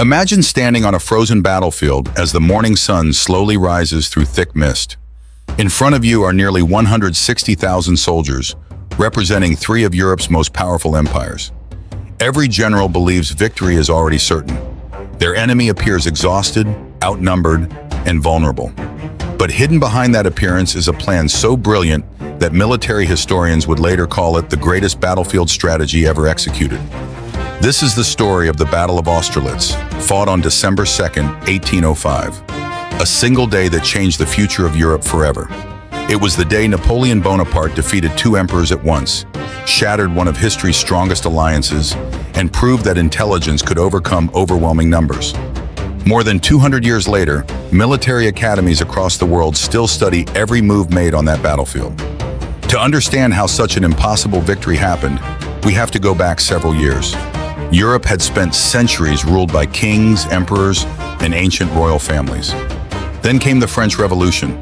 Imagine standing on a frozen battlefield as the morning sun slowly rises through thick mist. In front of you are nearly 160,000 soldiers, representing three of Europe's most powerful empires. Every general believes victory is already certain. Their enemy appears exhausted, outnumbered, and vulnerable. But hidden behind that appearance is a plan so brilliant that military historians would later call it the greatest battlefield strategy ever executed. This is the story of the Battle of Austerlitz, fought on December 2nd, 1805. A single day that changed the future of Europe forever. It was the day Napoleon Bonaparte defeated two emperors at once, shattered one of history's strongest alliances, and proved that intelligence could overcome overwhelming numbers. More than 200 years later, military academies across the world still study every move made on that battlefield. To understand how such an impossible victory happened, we have to go back several years. Europe had spent centuries ruled by kings, emperors, and ancient royal families. Then came the French Revolution.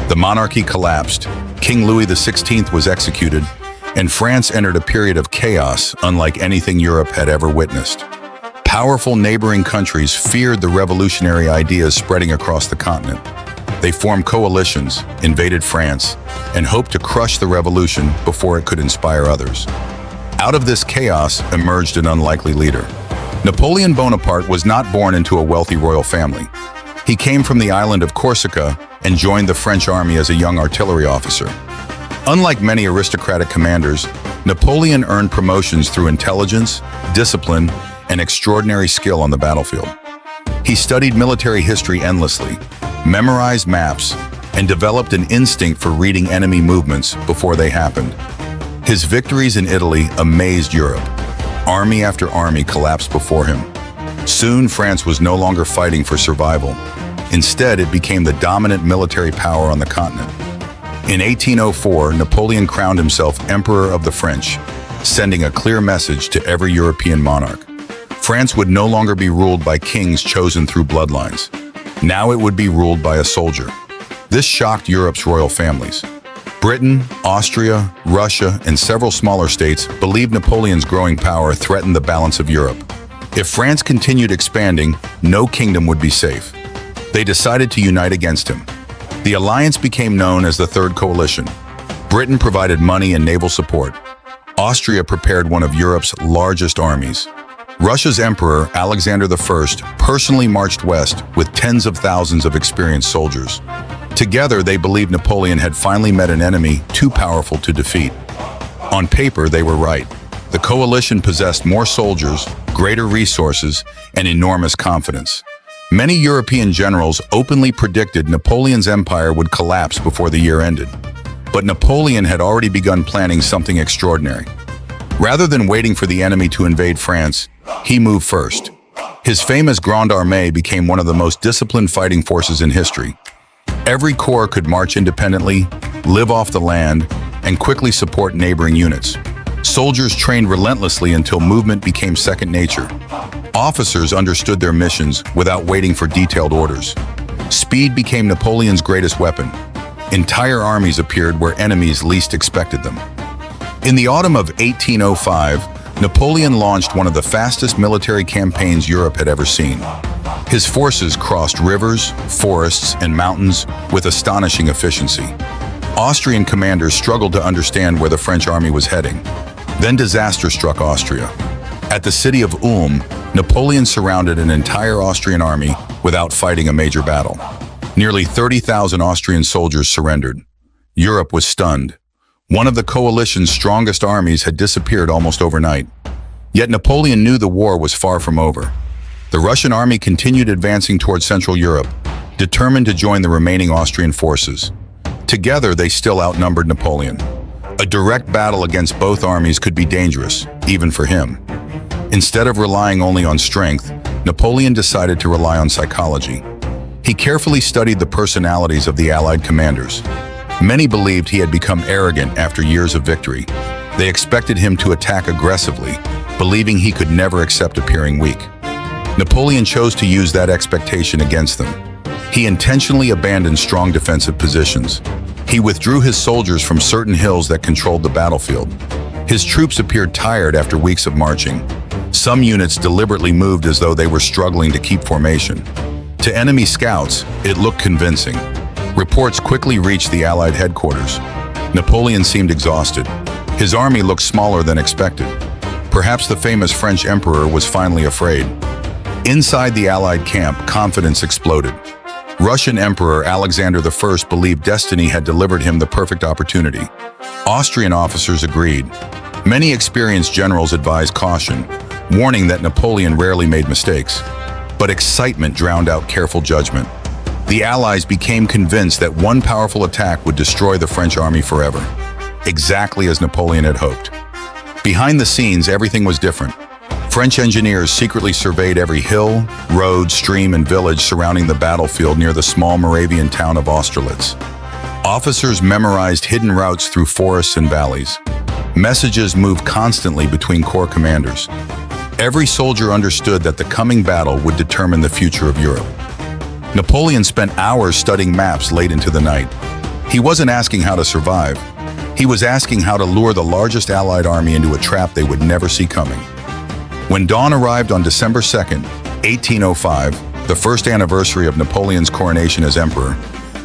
The monarchy collapsed, King Louis XVI was executed, and France entered a period of chaos unlike anything Europe had ever witnessed. Powerful neighboring countries feared the revolutionary ideas spreading across the continent. They formed coalitions, invaded France, and hoped to crush the revolution before it could inspire others. Out of this chaos emerged an unlikely leader. Napoleon Bonaparte was not born into a wealthy royal family. He came from the island of Corsica and joined the French army as a young artillery officer. Unlike many aristocratic commanders, Napoleon earned promotions through intelligence, discipline, and extraordinary skill on the battlefield. He studied military history endlessly, memorized maps, and developed an instinct for reading enemy movements before they happened. His victories in Italy amazed Europe. Army after army collapsed before him. Soon, France was no longer fighting for survival. Instead, it became the dominant military power on the continent. In 1804, Napoleon crowned himself Emperor of the French, sending a clear message to every European monarch. France would no longer be ruled by kings chosen through bloodlines. Now it would be ruled by a soldier. This shocked Europe's royal families. Britain, Austria, Russia, and several smaller states believed Napoleon's growing power threatened the balance of Europe. If France continued expanding, no kingdom would be safe. They decided to unite against him. The alliance became known as the Third Coalition. Britain provided money and naval support. Austria prepared one of Europe's largest armies. Russia's Emperor, Alexander I, personally marched west with tens of thousands of experienced soldiers. Together, they believed Napoleon had finally met an enemy too powerful to defeat. On paper, they were right. The coalition possessed more soldiers, greater resources, and enormous confidence. Many European generals openly predicted Napoleon's empire would collapse before the year ended. But Napoleon had already begun planning something extraordinary. Rather than waiting for the enemy to invade France, he moved first. His famous Grande Armée became one of the most disciplined fighting forces in history. Every corps could march independently, live off the land, and quickly support neighboring units. Soldiers trained relentlessly until movement became second nature. Officers understood their missions without waiting for detailed orders. Speed became Napoleon's greatest weapon. Entire armies appeared where enemies least expected them. In the autumn of 1805, Napoleon launched one of the fastest military campaigns Europe had ever seen. His forces crossed rivers, forests, and mountains with astonishing efficiency. Austrian commanders struggled to understand where the French army was heading. Then disaster struck Austria. At the city of Ulm, Napoleon surrounded an entire Austrian army without fighting a major battle. Nearly 30,000 Austrian soldiers surrendered. Europe was stunned. One of the coalition's strongest armies had disappeared almost overnight. Yet Napoleon knew the war was far from over. The Russian army continued advancing toward Central Europe, determined to join the remaining Austrian forces. Together, they still outnumbered Napoleon. A direct battle against both armies could be dangerous, even for him. Instead of relying only on strength, Napoleon decided to rely on psychology. He carefully studied the personalities of the Allied commanders. Many believed he had become arrogant after years of victory. They expected him to attack aggressively, believing he could never accept appearing weak. Napoleon chose to use that expectation against them. He intentionally abandoned strong defensive positions. He withdrew his soldiers from certain hills that controlled the battlefield. His troops appeared tired after weeks of marching. Some units deliberately moved as though they were struggling to keep formation. To enemy scouts, it looked convincing. Reports quickly reached the Allied headquarters. Napoleon seemed exhausted. His army looked smaller than expected. Perhaps the famous French emperor was finally afraid. Inside the Allied camp, confidence exploded. Russian Emperor Alexander I believed destiny had delivered him the perfect opportunity. Austrian officers agreed. Many experienced generals advised caution, warning that Napoleon rarely made mistakes. But excitement drowned out careful judgment. The Allies became convinced that one powerful attack would destroy the French army forever, exactly as Napoleon had hoped. Behind the scenes, everything was different. French engineers secretly surveyed every hill, road, stream, and village surrounding the battlefield near the small Moravian town of Austerlitz. Officers memorized hidden routes through forests and valleys. Messages moved constantly between corps commanders. Every soldier understood that the coming battle would determine the future of Europe. Napoleon spent hours studying maps late into the night. He wasn't asking how to survive. He was asking how to lure the largest Allied army into a trap they would never see coming. When dawn arrived on December 2nd, 1805, the first anniversary of Napoleon's coronation as emperor,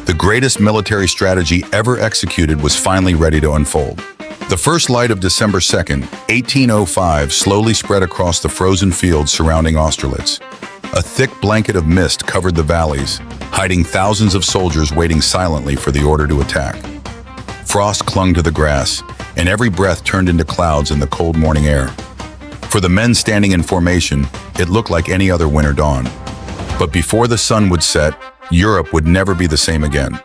the greatest military strategy ever executed was finally ready to unfold. The first light of December 2nd, 1805, slowly spread across the frozen fields surrounding Austerlitz. A thick blanket of mist covered the valleys, hiding thousands of soldiers waiting silently for the order to attack. Frost clung to the grass, and every breath turned into clouds in the cold morning air. For the men standing in formation, it looked like any other winter dawn. But before the sun would set, Europe would never be the same again.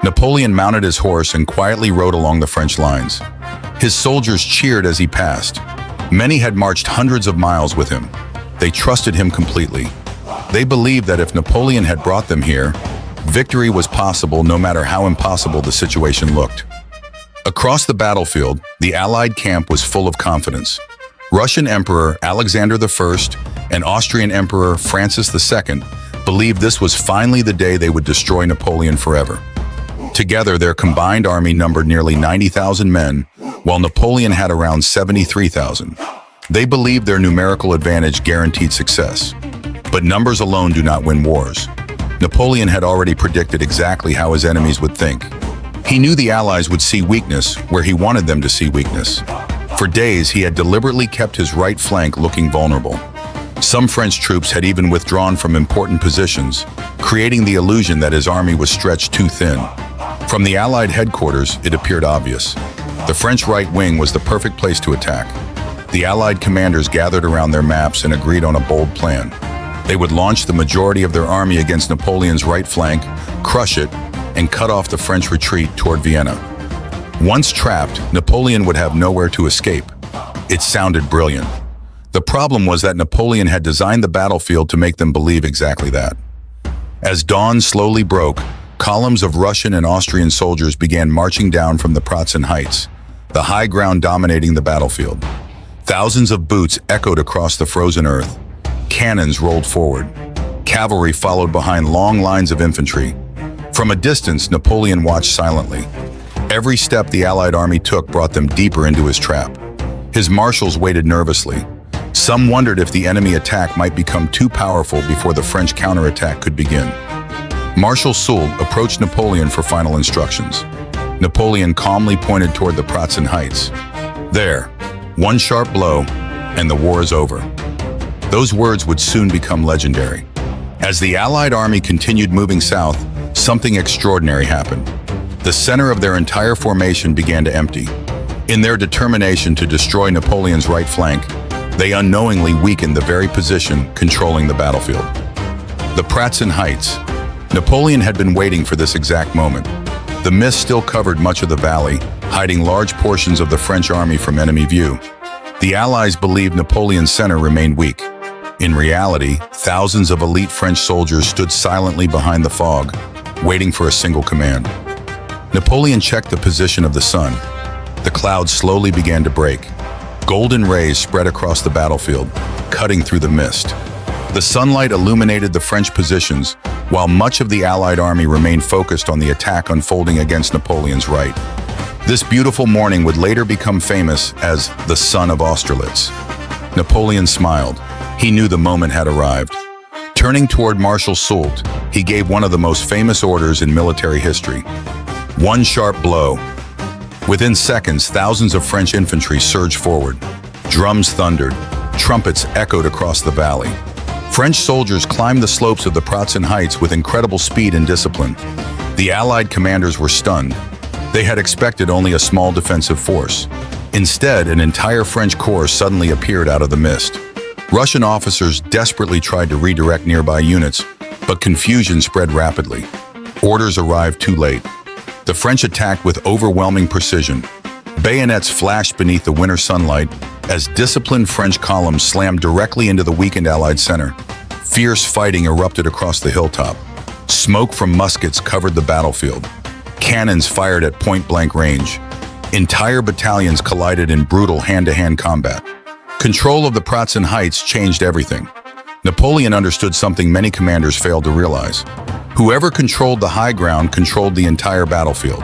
Napoleon mounted his horse and quietly rode along the French lines. His soldiers cheered as he passed. Many had marched hundreds of miles with him. They trusted him completely. They believed that if Napoleon had brought them here, victory was possible no matter how impossible the situation looked. Across the battlefield, the Allied camp was full of confidence. Russian Emperor Alexander I and Austrian Emperor Francis II believed this was finally the day they would destroy Napoleon forever. Together, their combined army numbered nearly 90,000 men, while Napoleon had around 73,000. They believed their numerical advantage guaranteed success. But numbers alone do not win wars. Napoleon had already predicted exactly how his enemies would think. He knew the Allies would see weakness where he wanted them to see weakness. For days, he had deliberately kept his right flank looking vulnerable. Some French troops had even withdrawn from important positions, creating the illusion that his army was stretched too thin. From the Allied headquarters, it appeared obvious. The French right wing was the perfect place to attack. The Allied commanders gathered around their maps and agreed on a bold plan. They would launch the majority of their army against Napoleon's right flank, crush it, and cut off the French retreat toward Vienna. Once trapped, Napoleon would have nowhere to escape. It sounded brilliant. The problem was that Napoleon had designed the battlefield to make them believe exactly that. As dawn slowly broke, columns of Russian and Austrian soldiers began marching down from the Pratzen Heights, the high ground dominating the battlefield. Thousands of boots echoed across the frozen earth. Cannons rolled forward. Cavalry followed behind long lines of infantry. From a distance, Napoleon watched silently. Every step the Allied army took brought them deeper into his trap. His marshals waited nervously. Some wondered if the enemy attack might become too powerful before the French counterattack could begin. Marshal Soult approached Napoleon for final instructions. Napoleon calmly pointed toward the Pratzen Heights. There, one sharp blow, and the war is over. Those words would soon become legendary. As the Allied army continued moving south, something extraordinary happened. The center of their entire formation began to empty. In their determination to destroy Napoleon's right flank, they unknowingly weakened the very position controlling the battlefield. The Pratzen Heights. Napoleon had been waiting for this exact moment. The mist still covered much of the valley, hiding large portions of the French army from enemy view. The Allies believed Napoleon's center remained weak. In reality, thousands of elite French soldiers stood silently behind the fog, waiting for a single command. Napoleon checked the position of the sun. The clouds slowly began to break. Golden rays spread across the battlefield, cutting through the mist. The sunlight illuminated the French positions, while much of the Allied army remained focused on the attack unfolding against Napoleon's right. This beautiful morning would later become famous as the Sun of Austerlitz. Napoleon smiled. He knew the moment had arrived. Turning toward Marshal Soult, he gave one of the most famous orders in military history. One sharp blow. Within seconds, thousands of French infantry surged forward. Drums thundered. Trumpets echoed across the valley. French soldiers climbed the slopes of the Pratzen Heights with incredible speed and discipline. The Allied commanders were stunned. They had expected only a small defensive force. Instead, an entire French corps suddenly appeared out of the mist. Russian officers desperately tried to redirect nearby units, but confusion spread rapidly. Orders arrived too late. The French attacked with overwhelming precision. Bayonets flashed beneath the winter sunlight as disciplined French columns slammed directly into the weakened Allied center. Fierce fighting erupted across the hilltop. Smoke from muskets covered the battlefield. Cannons fired at point-blank range. Entire battalions collided in brutal hand-to-hand combat. Control of the Pratzen Heights changed everything. Napoleon understood something many commanders failed to realize. Whoever controlled the high ground controlled the entire battlefield.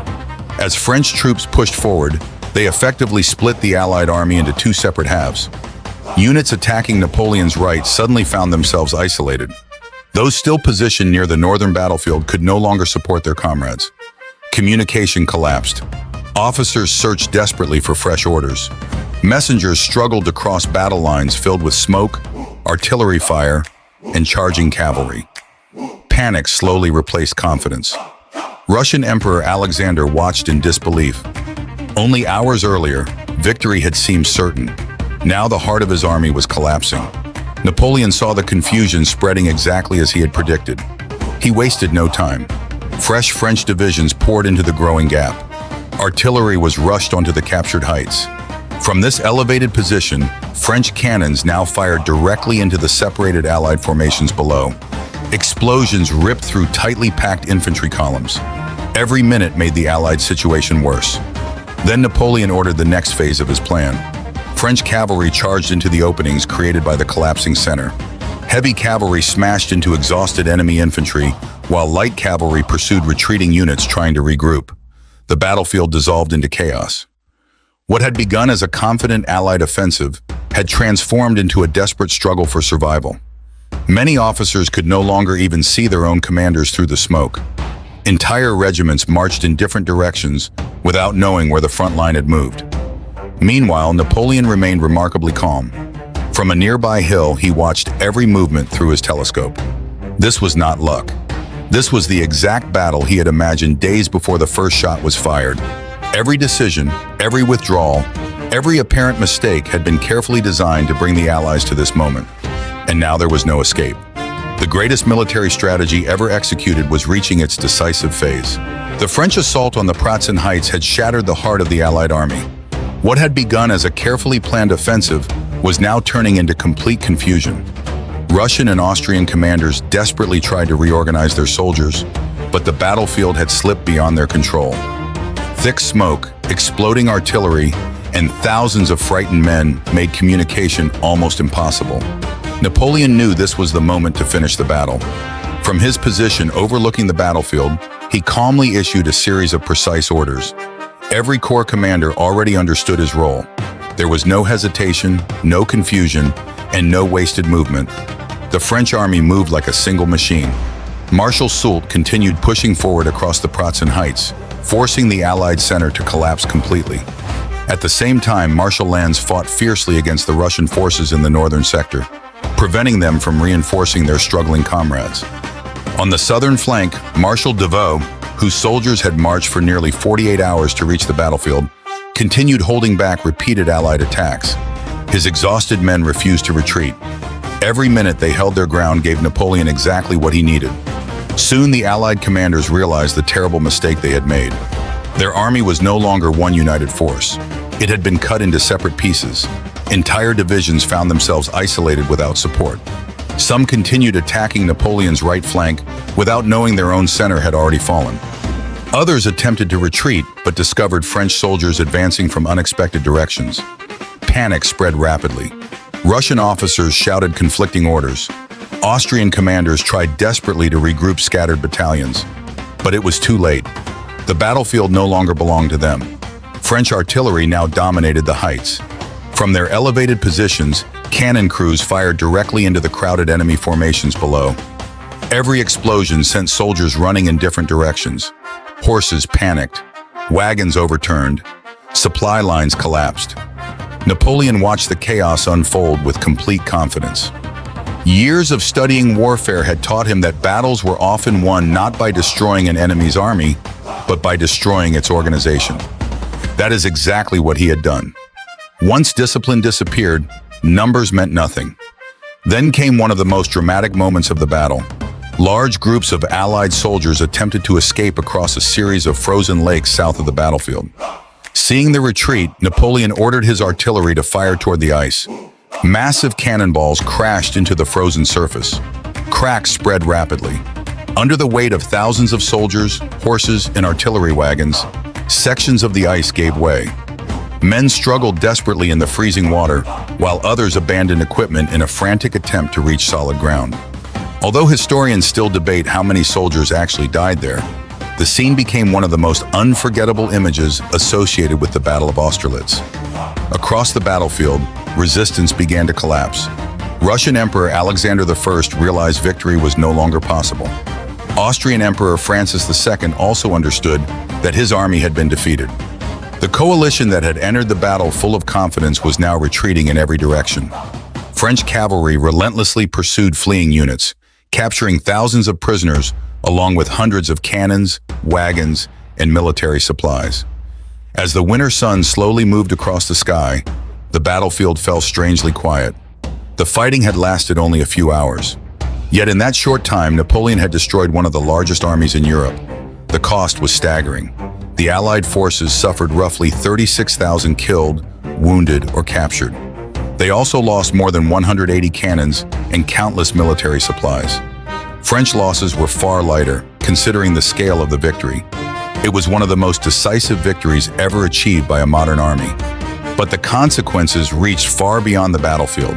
As French troops pushed forward, they effectively split the Allied army into two separate halves. Units attacking Napoleon's right suddenly found themselves isolated. Those still positioned near the northern battlefield could no longer support their comrades. Communication collapsed. Officers searched desperately for fresh orders. Messengers struggled to cross battle lines filled with smoke, artillery fire, and charging cavalry. Panic slowly replaced confidence. Russian Emperor Alexander watched in disbelief. Only hours earlier, victory had seemed certain. Now the heart of his army was collapsing. Napoleon saw the confusion spreading exactly as he had predicted. He wasted no time. Fresh French divisions poured into the growing gap. Artillery was rushed onto the captured heights. From this elevated position, French cannons now fired directly into the separated Allied formations below. Explosions ripped through tightly packed infantry columns. Every minute made the Allied situation worse. Then Napoleon ordered the next phase of his plan. French cavalry charged into the openings created by the collapsing center. Heavy cavalry smashed into exhausted enemy infantry, while light cavalry pursued retreating units trying to regroup. The battlefield dissolved into chaos. What had begun as a confident Allied offensive had transformed into a desperate struggle for survival. Many officers could no longer even see their own commanders through the smoke. Entire regiments marched in different directions without knowing where the front line had moved. Meanwhile, Napoleon remained remarkably calm. From a nearby hill, he watched every movement through his telescope. This was not luck. This was the exact battle he had imagined days before the first shot was fired. Every decision, every withdrawal, every apparent mistake had been carefully designed to bring the Allies to this moment. And now there was no escape. The greatest military strategy ever executed was reaching its decisive phase. The French assault on the Pratzen Heights had shattered the heart of the Allied army. What had begun as a carefully planned offensive was now turning into complete confusion. Russian and Austrian commanders desperately tried to reorganize their soldiers, but the battlefield had slipped beyond their control. Thick smoke, exploding artillery, and thousands of frightened men made communication almost impossible. Napoleon knew this was the moment to finish the battle. From his position overlooking the battlefield, he calmly issued a series of precise orders. Every corps commander already understood his role. There was no hesitation, no confusion, and no wasted movement. The French army moved like a single machine. Marshal Soult continued pushing forward across the Pratzen Heights, forcing the Allied center to collapse completely. At the same time, Marshal Lannes fought fiercely against the Russian forces in the northern sector, preventing them from reinforcing their struggling comrades. On the southern flank, Marshal Davout, whose soldiers had marched for nearly 48 hours to reach the battlefield, continued holding back repeated Allied attacks. His exhausted men refused to retreat. Every minute they held their ground gave Napoleon exactly what he needed. Soon the Allied commanders realized the terrible mistake they had made. Their army was no longer one united force. It had been cut into separate pieces. Entire divisions found themselves isolated without support. Some continued attacking Napoleon's right flank without knowing their own center had already fallen. Others attempted to retreat but discovered French soldiers advancing from unexpected directions. Panic spread rapidly. Russian officers shouted conflicting orders. Austrian commanders tried desperately to regroup scattered battalions. But it was too late. The battlefield no longer belonged to them. French artillery now dominated the heights. From their elevated positions, Cannon crews fired directly into the crowded enemy formations below. Every explosion sent soldiers running in different directions. Horses panicked, wagons overturned, supply lines collapsed. Napoleon watched the chaos unfold with complete confidence. Years of studying warfare had taught him that battles were often won not by destroying an enemy's army, but by destroying its organization. That is exactly what he had done. Once discipline disappeared, numbers meant nothing. Then came one of the most dramatic moments of the battle. Large groups of Allied soldiers attempted to escape across a series of frozen lakes south of the battlefield. Seeing the retreat, Napoleon ordered his artillery to fire toward the ice. Massive cannonballs crashed into the frozen surface. Cracks spread rapidly. Under the weight of thousands of soldiers, horses, and artillery wagons, sections of the ice gave way. Men struggled desperately in the freezing water, while others abandoned equipment in a frantic attempt to reach solid ground. Although historians still debate how many soldiers actually died there, the scene became one of the most unforgettable images associated with the Battle of Austerlitz. Across the battlefield, resistance began to collapse. Russian Emperor Alexander I realized victory was no longer possible. Austrian Emperor Francis II also understood that his army had been defeated. The coalition that had entered the battle full of confidence was now retreating in every direction. French cavalry relentlessly pursued fleeing units, capturing thousands of prisoners along with hundreds of cannons, wagons, and military supplies. As the winter sun slowly moved across the sky, the battlefield fell strangely quiet. The fighting had lasted only a few hours. Yet in that short time, Napoleon had destroyed one of the largest armies in Europe. The cost was staggering. The Allied forces suffered roughly 36,000 killed, wounded, or captured. They also lost more than 180 cannons and countless military supplies. French losses were far lighter, considering the scale of the victory. It was one of the most decisive victories ever achieved by a modern army. But the consequences reached far beyond the battlefield.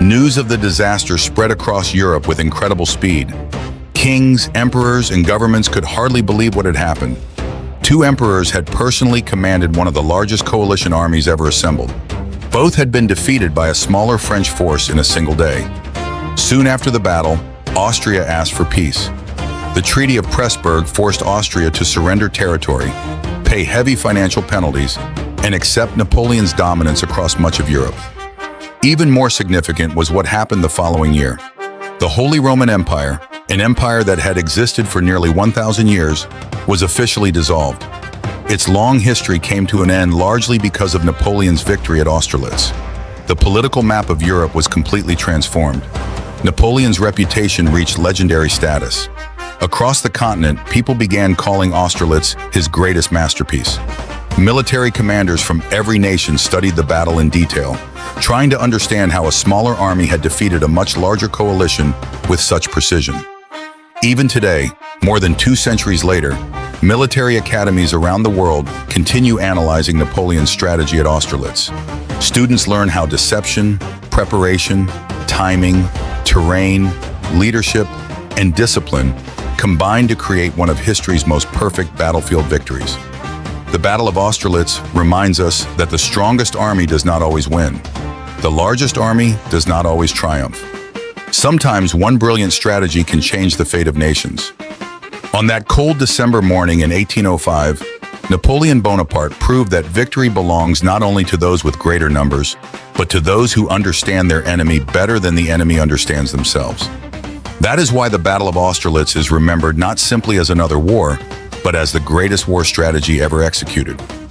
News of the disaster spread across Europe with incredible speed. Kings, emperors, and governments could hardly believe what had happened. Two emperors had personally commanded one of the largest coalition armies ever assembled. Both had been defeated by a smaller French force in a single day. Soon after the battle, Austria asked for peace. The Treaty of Pressburg forced Austria to surrender territory, pay heavy financial penalties, and accept Napoleon's dominance across much of Europe. Even more significant was what happened the following year. The Holy Roman Empire, an empire that had existed for nearly 1,000 years, was officially dissolved. Its long history came to an end largely because of Napoleon's victory at Austerlitz. The political map of Europe was completely transformed. Napoleon's reputation reached legendary status. Across the continent, people began calling Austerlitz his greatest masterpiece. Military commanders from every nation studied the battle in detail, trying to understand how a smaller army had defeated a much larger coalition with such precision. Even today, more than 2 centuries later, military academies around the world continue analyzing Napoleon's strategy at Austerlitz. Students learn how deception, preparation, timing, terrain, leadership, and discipline combined to create one of history's most perfect battlefield victories. The Battle of Austerlitz reminds us that the strongest army does not always win. The largest army does not always triumph. Sometimes one brilliant strategy can change the fate of nations. On that cold December morning in 1805, Napoleon Bonaparte proved that victory belongs not only to those with greater numbers, but to those who understand their enemy better than the enemy understands themselves. That is why the Battle of Austerlitz is remembered not simply as another war, but as the greatest war strategy ever executed.